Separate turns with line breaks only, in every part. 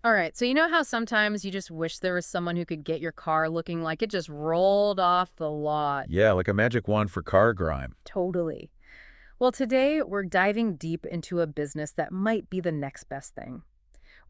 All right, so you know how sometimes you just wish there was someone who could get your car looking like it just rolled off the lot?
Yeah, like a magic wand for car grime.
Totally. Well, today we're diving deep into a business that might be the next best thing.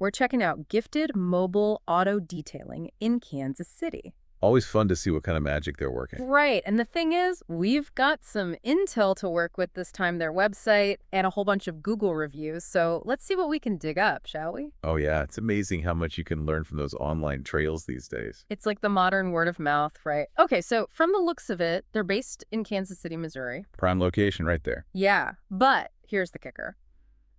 We're checking out Gifted Mobile Auto Detailing in Kansas City.
Always fun to see what kind of magic they're working.
Right, and the thing is, we've got some intel to work with this time, their website, and a whole bunch of Google reviews, so let's see what we can dig up, shall we?
Oh yeah, it's amazing how much you can learn from those online trails these days.
It's like the modern word of mouth, right? Okay, so from the looks of it, they're based in Kansas City, Missouri.
Prime location right there.
Yeah, but here's the kicker.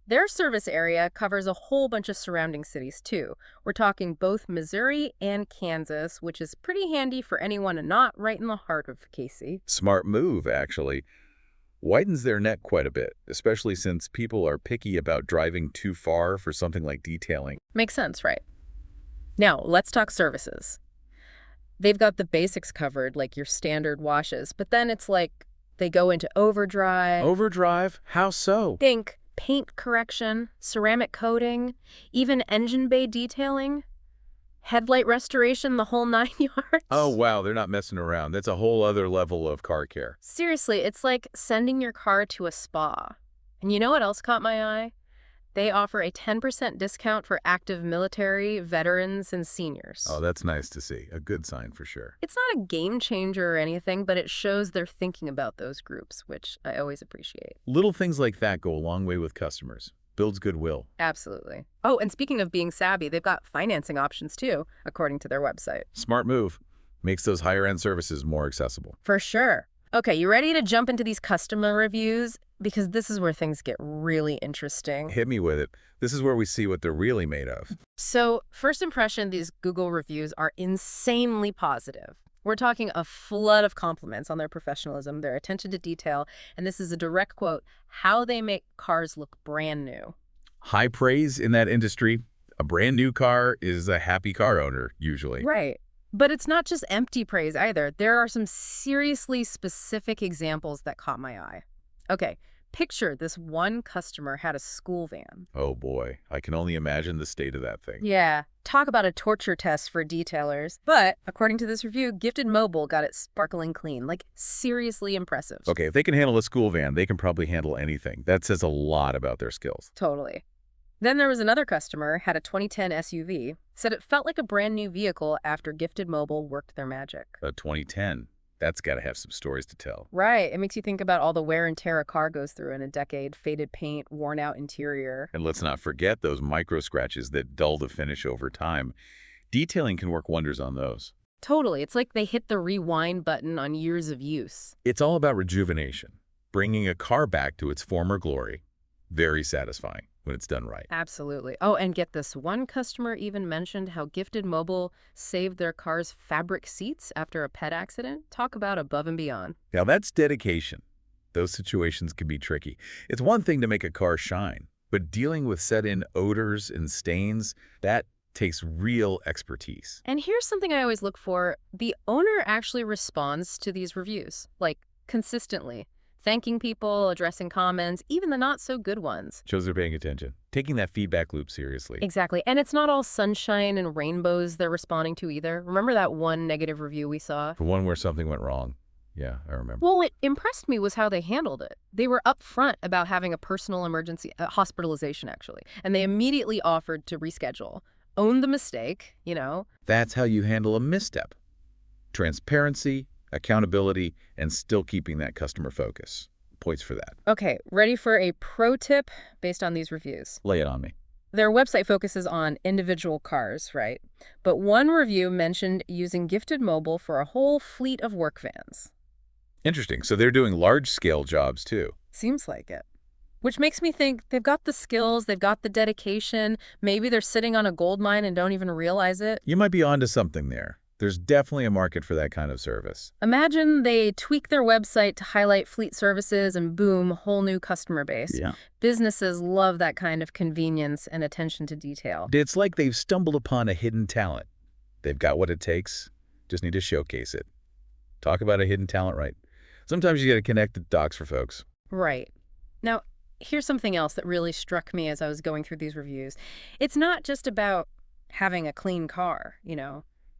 Their service area covers a whole bunch of surrounding cities, too. We're talking both Missouri and Kansas, which is pretty handy for anyone not right in the heart of KC.
Smart move, actually. Widens their net quite a bit, especially since people are picky about driving too far for something like detailing.
Makes sense, right? Now, let's talk services. They've got the basics covered, like your standard washes, but then it's like they go into overdrive.
Overdrive? How so?
Think paint correction, ceramic coating, even engine bay detailing, headlight restoration, the whole nine yards.
Oh wow, they're not messing around. That's a whole other level of car care.
Seriously, it's like sending your car to a spa. And you know what else caught my eye? They offer a 10% discount for active military, veterans, and seniors.
Oh, that's nice to see. A good sign for sure.
It's not a game changer or anything, but it shows they're thinking about those groups, which I always appreciate.
Little things like that go a long way with customers. Builds goodwill.
Absolutely. Oh, and speaking of being savvy, they've got financing options too, according to their website.
Smart move. Makes those higher-end services more accessible.
For sure. Okay, you ready to jump into these customer reviews? Because this is where things get really interesting.
Hit me with it. This is where we see what they're really made of.
So, first impression, these Google reviews are insanely positive. We're talking a flood of compliments on their professionalism, their attention to detail, and this is a direct quote, how they make cars look brand new.
High praise in that industry. A brand new car is a happy car owner, usually.
Right. But it's not just empty praise either. There are some seriously specific examples that caught my eye. Okay, picture this one customer had a school van.
Oh boy, I can only imagine the state of that thing.
Yeah, talk about a torture test for detailers. But according to this review, Gifted Mobile got it sparkling clean, like seriously impressive.
Okay, if they can handle a school van, they can probably handle anything. That says a lot about their skills.
Totally. Then there was another customer, had a 2010 SUV, said it felt like a brand new vehicle after Gifted Mobile worked their magic.
A 2010. That's got to have some stories to tell.
Right. It makes you think about all the wear and tear a car goes through in a decade, faded paint, worn out interior.
And let's not forget those micro scratches that dull the finish over time. Detailing can work wonders on those.
Totally. It's like they hit the rewind button on years of use.
It's all about rejuvenation, bringing a car back to its former glory. Very satisfying when it's done right.
Absolutely. Oh, and get this. One customer even mentioned how Gifted Mobile saved their car's fabric seats after a pet accident. Talk about above and beyond.
Now that's dedication. Those situations can be tricky. It's one thing to make a car shine, but dealing with set-in odors and stains, that takes real expertise.
And here's something I always look for. The owner actually responds to these reviews, like consistently. Thanking people, addressing comments, even the not-so-good ones.
Shows they're paying attention, taking that feedback loop seriously.
Exactly. And it's not all sunshine and rainbows they're responding to either. Remember that one negative review we saw?
For one where something went wrong. Yeah, I remember.
Well, what impressed me was how they handled it. They were upfront about having a personal emergency, hospitalization actually, and they immediately offered to reschedule. Owned the mistake, you know.
That's how you handle a misstep. Transparency, accountability, and still keeping that customer focus. Points for that.
Okay, ready for a pro tip based on these reviews.
Lay it on me.
Their website focuses on individual cars, right? But one review mentioned using Gifted Mobile for a whole fleet of work vans.
Interesting. So they're doing large-scale jobs, too.
Seems like it. Which makes me think they've got the skills, they've got the dedication, maybe they're sitting on a gold mine and don't even realize it.
You might be onto something there. There's definitely a market for that kind of service.
Imagine they tweak their website to highlight fleet services and boom, whole new customer base.
Yeah.
Businesses love that kind of convenience and attention to detail.
It's like they've stumbled upon a hidden talent. They've got what it takes, just need to showcase it. Talk about a hidden talent, right? Sometimes you got to connect the dots for folks.
Right. Now, here's something else that really struck me as I was going through these reviews. It's not just about having a clean car,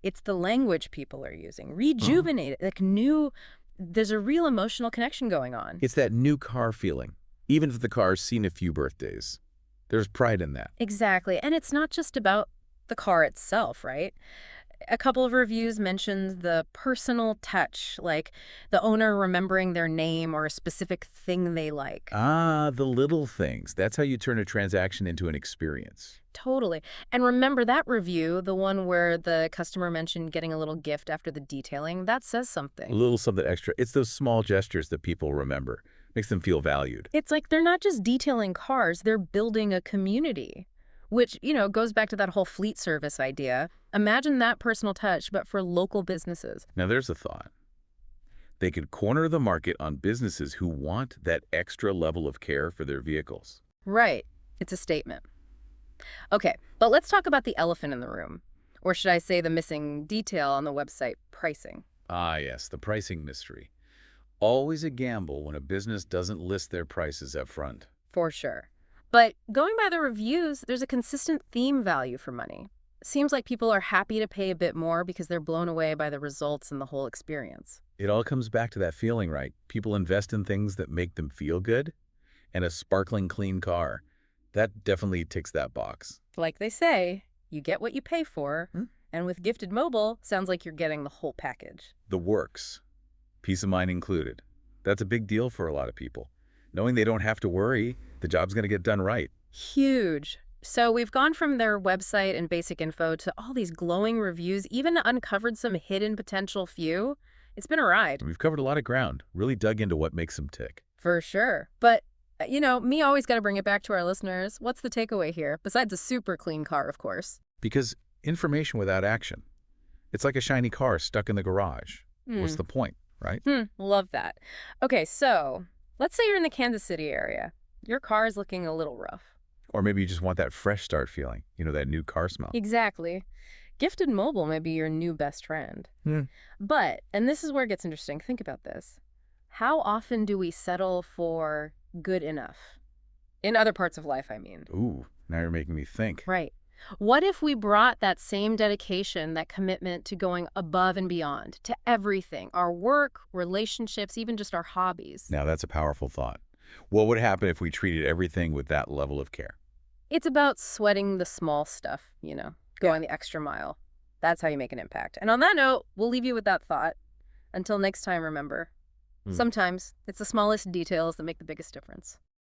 It's the language people are using.
Uh-huh.
Rejuvenate it. There's a real emotional connection going on.
It's that new car feeling, even if the car's seen a few birthdays. There's pride in that.
Exactly. And it's not just about the car itself, right? A couple of reviews mentioned the personal touch, like the owner remembering their name or a specific thing they like.
Ah, the little things. That's how you turn a transaction into an experience.
Totally. And remember that review, the one where the customer mentioned getting a little gift after the detailing, that says
A
something.
little something extra. It's those small gestures that people remember. Makes them feel valued.
It's like they're not just detailing cars, they're building a community, which, goes back to that whole fleet service idea. Imagine that personal touch, but for local businesses.
Now there's a thought. They could corner the market on businesses who want that extra level of care for their vehicles.
Right. It's a statement. Okay, but let's talk about the elephant in the room. Or should I say the missing detail on the website, pricing.
Ah, yes, the pricing mystery. Always a gamble when a business doesn't list their prices up front.
For sure. But going by the reviews, there's a consistent theme value for money. Seems like people are happy to pay a bit more because they're blown away by the results and the whole experience.
It all comes back to that feeling, right? People invest in things that make them feel good, and a sparkling clean car. That definitely ticks that box.
Like they say, you get what you pay for.
Hmm?
And with Gifted Mobile, sounds like you're getting the whole package.
The works. Peace of mind included. That's a big deal for a lot of people. Knowing they don't have to worry, the job's going to get done right.
Huge. So we've gone from their website and basic info to all these glowing reviews, even uncovered some hidden potential few. It's been a ride.
We've covered a lot of ground, really dug into what makes them tick.
For sure. But, me always got to bring it back to our listeners. What's the takeaway here? Besides a super clean car, of course.
Because information without action, it's like a shiny car stuck in the garage. What's the point, right?
Love that. Okay, so let's say you're in the Kansas City area. Your car is looking a little rough.
Or maybe you just want that fresh start feeling, that new car smell.
Exactly. Gifted Mobile may be your new best friend.
Hmm.
But, and this is where it gets interesting, think about this. How often do we settle for good enough? In other parts of life, I mean.
Ooh, now you're making me think.
Right. What if we brought that same dedication, that commitment to going above and beyond, to everything, our work, relationships, even just our hobbies?
Now that's a powerful thought. What would happen if we treated everything with that level of care?
It's about sweating the small stuff, going the extra mile. That's how you make an impact. And on that note, we'll leave you with that thought. Until next time, remember, sometimes it's the smallest details that make the biggest difference.